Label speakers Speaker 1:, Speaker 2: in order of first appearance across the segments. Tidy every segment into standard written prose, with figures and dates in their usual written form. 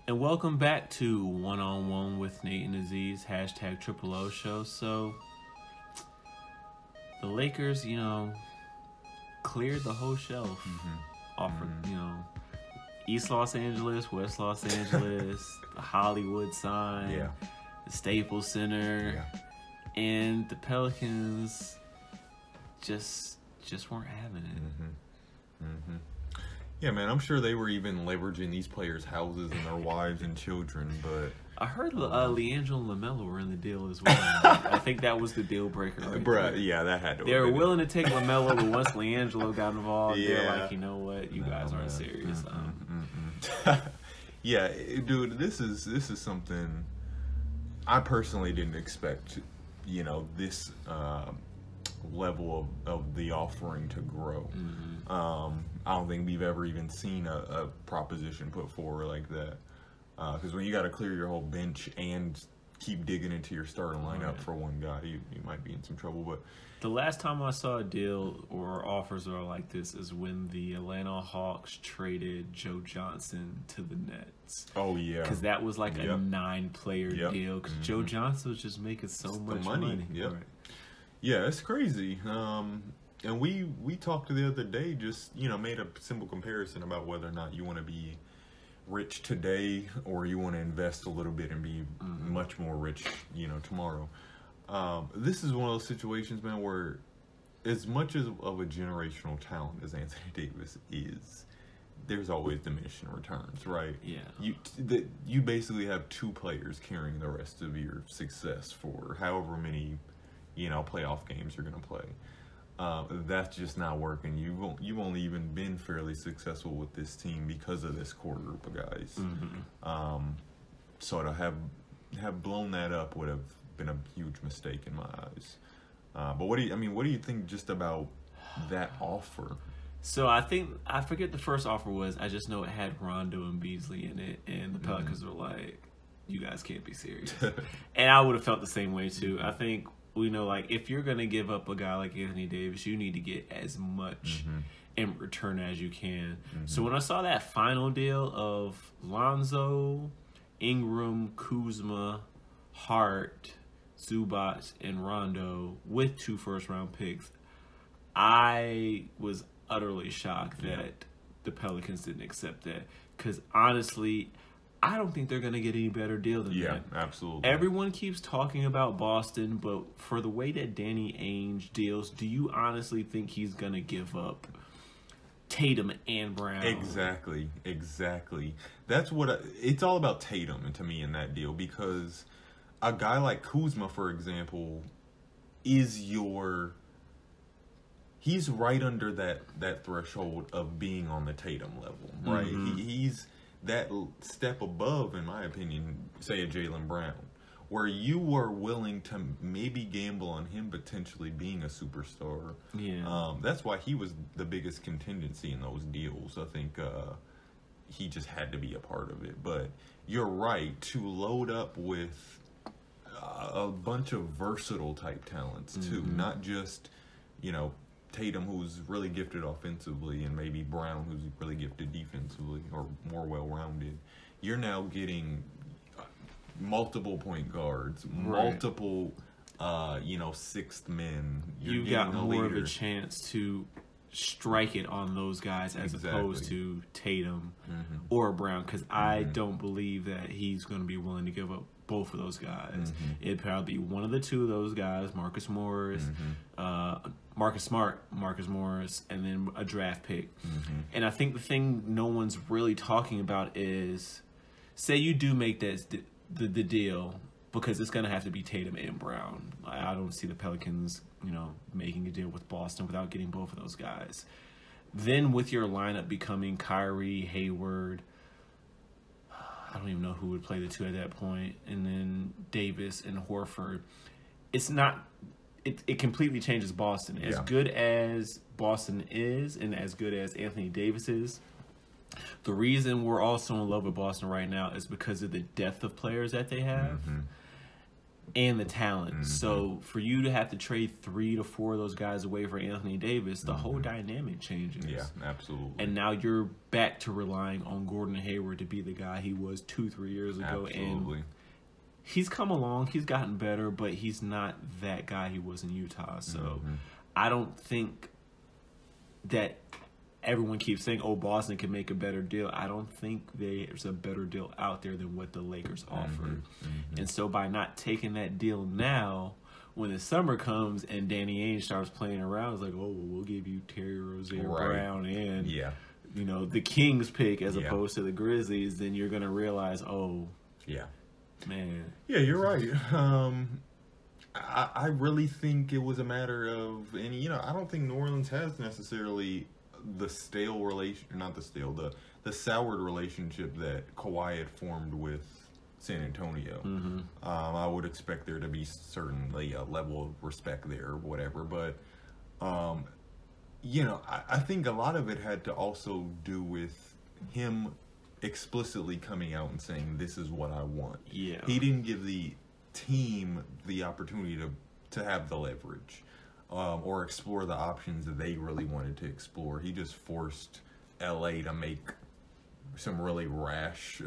Speaker 1: And welcome back to One on One with Nate and Aziz, hashtag Triple O Show. So, the Lakers, cleared the whole shelf. Offered, East Los Angeles, West Los Angeles, the Hollywood sign, the Staples Center, and the Pelicans just weren't having it.
Speaker 2: Yeah, man, I'm sure they were even leveraging these players' houses and their wives and children, but...
Speaker 1: I heard LeAngelo and LaMelo were in the deal as well. I think that was the deal breaker.
Speaker 2: Yeah, that had to
Speaker 1: They were willing to take LaMelo, but once LeAngelo got involved, they're like, you know what, you guys aren't serious.
Speaker 2: Yeah, dude, this is something I personally didn't expect, this level of the offering to grow. I don't think we've ever even seen a proposition put forward like that. Because when you got to clear your whole bench and keep digging into your starting lineup for one guy, you might be in some trouble. But
Speaker 1: the last time I saw a deal or offers are like this is when the Atlanta Hawks traded Joe Johnson to the Nets.
Speaker 2: Oh, yeah.
Speaker 1: Because that was like a 9-player deal. Because Joe Johnson was just making so much money.
Speaker 2: Yeah, it's crazy. And we talked the other day, just, made a simple comparison about whether or not you want to be rich today or you want to invest a little bit and be much more rich, tomorrow. This is one of those situations, man, where as much of a generational talent as Anthony Davis is, there's always diminishing returns, right?
Speaker 1: Yeah.
Speaker 2: You basically have two players carrying the rest of your success for however many, playoff games you're going to play. That's just not working. You've only even been fairly successful with this team because of this core group of guys. So to have blown that up would have been a huge mistake in my eyes. But what do you think just about that offer?
Speaker 1: So I forget the first offer was. I just know it had Rondo and Beasley in it, and the Pelicans were like, "You guys can't be serious." And I would have felt the same way too. I think. If you're going to give up a guy like Anthony Davis, you need to get as much in return as you can. So when I saw that final deal of Lonzo, Ingram, Kuzma, Hart, Zubac, and Rondo with 2 first-round picks, I was utterly shocked that the Pelicans didn't accept that. Because honestly, I don't think they're going to get any better deal than that.
Speaker 2: Yeah, absolutely.
Speaker 1: Everyone keeps talking about Boston, but for the way that Danny Ainge deals, do you honestly think he's going to give up Tatum and Brown?
Speaker 2: Exactly. That's what it's all about Tatum to me in that deal, because a guy like Kuzma, for example, he's right under that threshold of being on the Tatum level, right? He's that step above, in my opinion, say a Jaylen Brown, where you were willing to maybe gamble on him potentially being a superstar.
Speaker 1: Yeah.
Speaker 2: That's why he was the biggest contingency in those deals. I think he just had to be a part of it. But you're right, to load up with a bunch of versatile type talents too, not just, Tatum, who's really gifted offensively, and maybe Brown, who's really gifted defensively or more well-rounded. You're now getting multiple point guards, multiple, sixth men.
Speaker 1: You've got more of a chance to strike it on those guys as opposed to Tatum or Brown, because I don't believe that he's going to be willing to give up both of those guys. It'd probably be one of the two of those guys, Marcus Morris, Marcus Smart, Marcus Morris, and then a draft pick. And I think the thing no one's really talking about is, say you do make that the deal, because it's going to have to be Tatum and Brown. I don't see the Pelicans, making a deal with Boston without getting both of those guys. Then with your lineup becoming Kyrie, Hayward, I don't even know who would play the two at that point, and then Davis and Horford, it completely changes Boston. As good as Boston is and as good as Anthony Davis is, the reason we're also in love with Boston right now is because of the depth of players that they have. and the talent. So for you to have to trade 3 to 4 of those guys away for Anthony Davis, the whole dynamic changes.
Speaker 2: Yeah, absolutely.
Speaker 1: And now you're back to relying on Gordon Hayward to be the guy he was 2-3 years ago.
Speaker 2: Absolutely.
Speaker 1: And he's come along, he's gotten better, but he's not that guy he was in Utah. So I don't think that everyone keeps saying, oh, Boston can make a better deal. I don't think there's a better deal out there than what the Lakers offered. And so by not taking that deal now, when the summer comes and Danny Ainge starts playing around, it's like, oh, well, we'll give you Terry Rozier Brown and, you know, the Kings pick as opposed to the Grizzlies, then you're going to realize, oh, man.
Speaker 2: Yeah, you're right. I really think it was a matter of, and, you know, I don't think New Orleans has necessarily the stale relation, not the stale, the soured relationship that Kawhi had formed with San Antonio. I would expect there to be certainly a level of respect there or whatever, but you know, I think a lot of it had to also do with him explicitly coming out and saying, this is what I want. He didn't give the team the opportunity to have the leverage. Or explore the options that they really wanted to explore. He just forced LA to make some really rash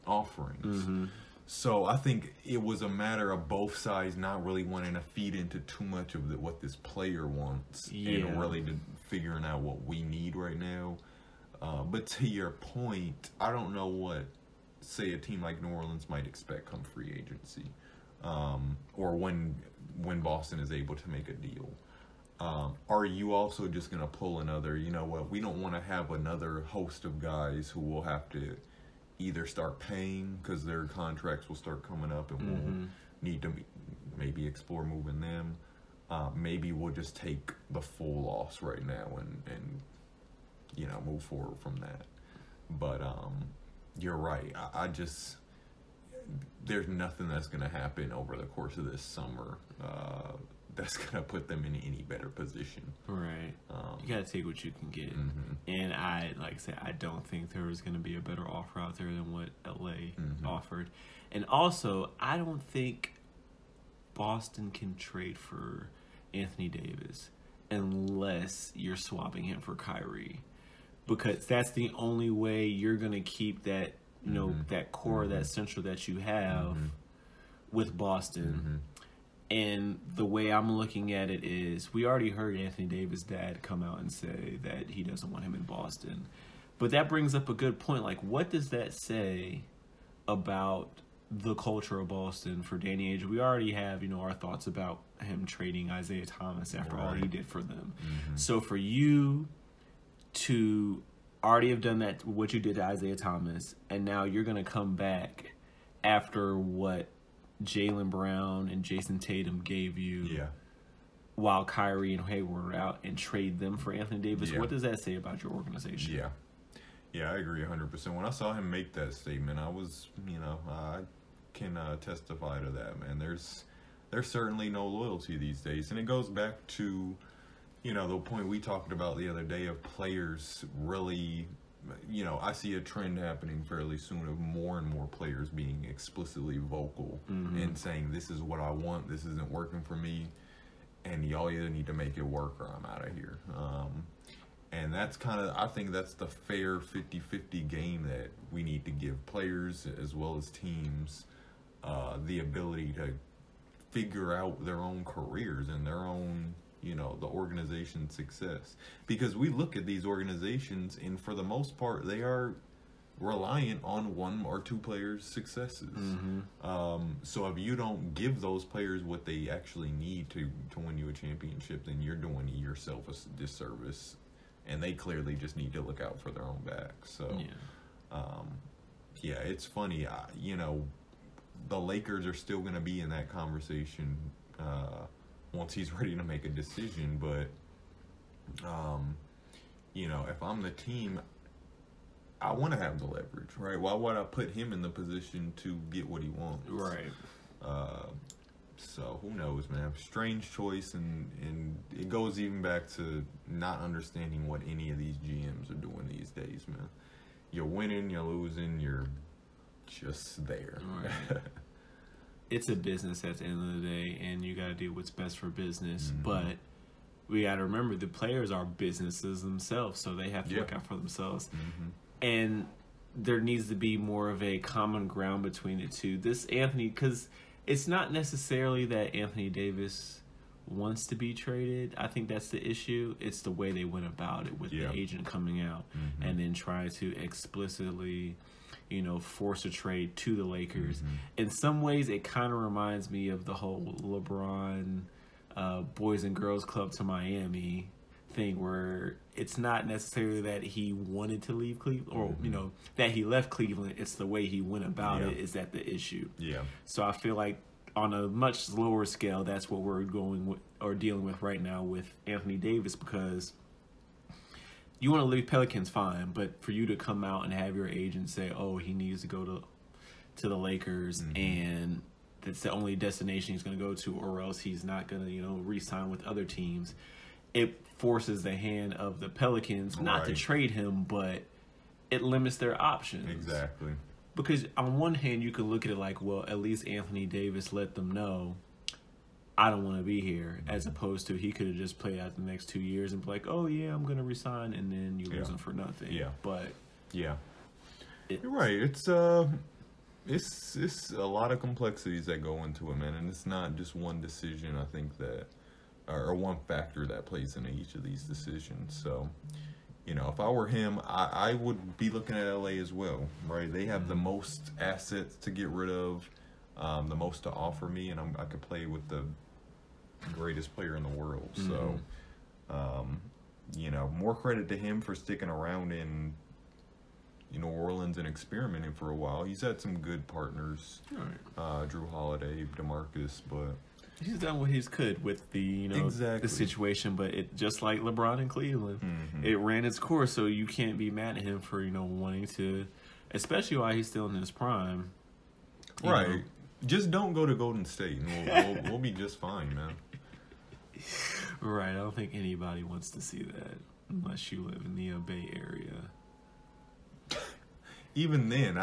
Speaker 2: offerings. So I think it was a matter of both sides not really wanting to feed into too much of what this player wants and really figuring out what we need right now. But to your point, I don't know what, say, a team like New Orleans might expect come free agency, or when Boston is able to make a deal. Are you also just going to pull another, you know what, we don't want to have another host of guys who will have to either start paying because their contracts will start coming up and we'll need to maybe explore moving them. Maybe we'll just take the full loss right now and you know, move forward from that. But you're right. I just... there's nothing that's going to happen over the course of this summer that's going to put them in any better position.
Speaker 1: Right. You got to take what you can get. And like I said, I don't think there was going to be a better offer out there than what LA offered. And also, I don't think Boston can trade for Anthony Davis unless you're swapping him for Kyrie. Because that's the only way you're going to keep that, you know, that core, that central that you have with Boston. And the way I'm looking at it is, we already heard Anthony Davis' dad come out and say that he doesn't want him in Boston. But that brings up a good point. Like, what does that say about the culture of Boston for Danny Ainge? We already have, you know, our thoughts about him trading Isaiah Thomas after all he did for them. So for you to already have done that, what you did to Isaiah Thomas, and now you're going to come back after what Jaylen Brown and Jason Tatum gave you while Kyrie and Hayward are out, and trade them for Anthony Davis. What does that say about your organization?
Speaker 2: Yeah, I agree 100%. When I saw him make that statement, I was, you know, I can testify to that, man. There's certainly no loyalty these days, and it goes back to, you know, the point we talked about the other day of players really, you know, I see a trend happening fairly soon of more and more players being explicitly vocal and saying, this is what I want, this isn't working for me, and y'all either need to make it work or I'm out of here. And that's kind of, I think that's the fair 50-50 game that we need to give players as well as teams the ability to figure out their own careers and their own, you know, the organization's success. Because we look at these organizations, and for the most part, they are reliant on one or two players' successes. So if you don't give those players what they actually need to win you a championship, then you're doing yourself a disservice. And they clearly just need to look out for their own back. So, yeah, it's funny. You know, the Lakers are still going to be in that conversation once he's ready to make a decision. But, you know, if I'm the team, I want to have the leverage, right? Why would I put him in the position to get what he wants?
Speaker 1: Right.
Speaker 2: So who knows, man? Strange choice, and it goes even back to not understanding what any of these GMs are doing these days, man. You're winning, you're losing, you're just there.
Speaker 1: Right. it's a business at the end of the day, and you got to do what's best for business. But we got to remember the players are businesses themselves, so they have to look out for themselves. And there needs to be more of a common ground between the two. This Anthony, because it's not necessarily that Anthony Davis wants to be traded. I think that's the issue. It's the way they went about it with the agent coming out and then trying to explicitly, you know, force a trade to the Lakers. In some ways, it kind of reminds me of the whole LeBron Boys and Girls Club to Miami thing, where it's not necessarily that he wanted to leave Cleveland or, you know, that he left Cleveland. It's the way he went about it is that the issue. So I feel like on a much lower scale, that's what we're going with or dealing with right now with Anthony Davis, because you want to leave Pelicans, fine, but for you to come out and have your agent say, oh, he needs to go to the Lakers and that's the only destination he's going to go to, or else he's not going to, you know, re-sign with other teams, it forces the hand of the Pelicans not to trade him, but it limits their options.
Speaker 2: Exactly.
Speaker 1: Because on one hand, you can look at it like, well, at least Anthony Davis let them know, I don't want to be here, as opposed to he could have just played out the next 2 years and be like, oh, yeah, I'm going to resign, and then you lose him for nothing. But
Speaker 2: you're right. It's a lot of complexities that go into it, man, and it's not just one decision, I think, that, or one factor that plays into each of these decisions. So, you know, if I were him, I would be looking at LA as well, right? They have the most assets to get rid of, the most to offer me, and I could play with the greatest player in the world. So, you know, more credit to him for sticking around in New Orleans and experimenting for a while. He's had some good partners, Drew Holiday, DeMarcus, but
Speaker 1: he's done what he could with the, you know, the situation, but it just like LeBron in Cleveland, it ran its course. So you can't be mad at him for, you know, wanting to, especially while he's still in his prime.
Speaker 2: Right. Know. Just don't go to Golden State, and we'll be just fine, man.
Speaker 1: Right. I don't think anybody wants to see that unless you live in the Bay Area.
Speaker 2: Even then,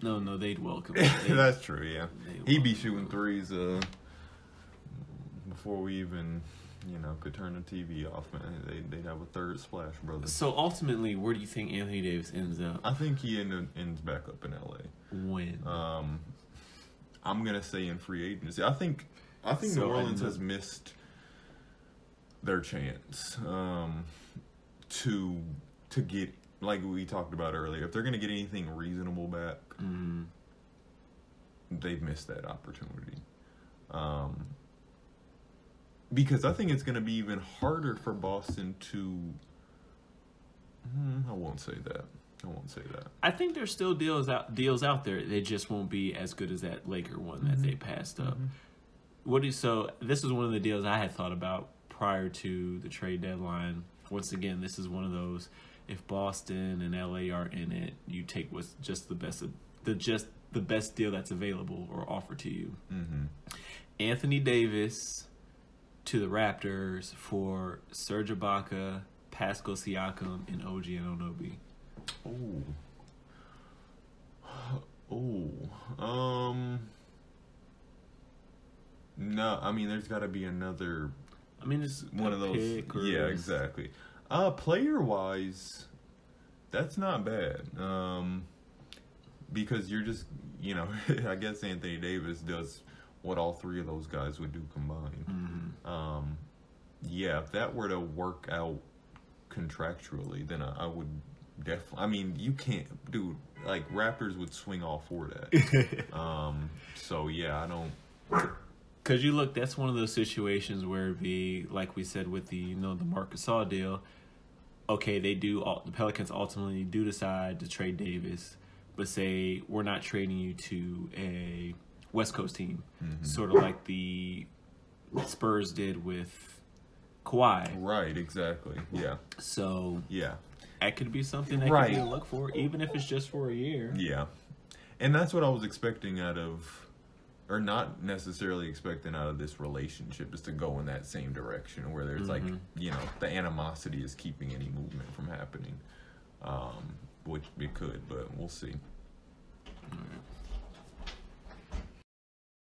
Speaker 1: No, they'd welcome it.
Speaker 2: That's true, yeah. He'd be shooting threes before we even, you know, could turn the TV off, man. They'd have a third splash, brother.
Speaker 1: So ultimately, where do you think Anthony Davis ends up?
Speaker 2: I think he ends back up in LA.
Speaker 1: When?
Speaker 2: I'm gonna say in free agency. I think New Orleans has missed their chance to get, like we talked about earlier, if they're going to get anything reasonable back, they've missed that opportunity. Because I think it's going to be even harder for Boston to... I won't say that.
Speaker 1: I think there's still deals out there. They just won't be as good as that Laker one that they passed up. So this is one of the deals I had thought about prior to the trade deadline. Once again, this is one of those... If Boston and LA are in it, you take what's just the best deal that's available or offered to you. Anthony Davis to the Raptors for Serge Ibaka, Pascal Siakam, and OG Anunoby.
Speaker 2: No, I mean, there's got to be another.
Speaker 1: I mean, it's
Speaker 2: one of those. Yeah, exactly. Player wise, that's not bad. Because you're just, you know, I guess Anthony Davis does what all three of those guys would do combined. Yeah, if that were to work out contractually, then I would definitely. I mean, you can't, dude. Like Raptors would swing all for that. So yeah, I don't.
Speaker 1: Because you look, that's one of those situations where like we said with the, you know, the Marcus Gasol deal. Okay, the Pelicans ultimately do decide to trade Davis, but say we're not trading you to a West Coast team, sort of like the Spurs did with Kawhi.
Speaker 2: Right, exactly. Yeah.
Speaker 1: So
Speaker 2: yeah,
Speaker 1: that could be something that could be a look for, even if it's just for a year.
Speaker 2: Yeah, and that's what I was expecting out of. Or not necessarily expecting out of this relationship is to go in that same direction where there's like, you know, the animosity is keeping any movement from happening, which it could, but we'll see.
Speaker 1: All right.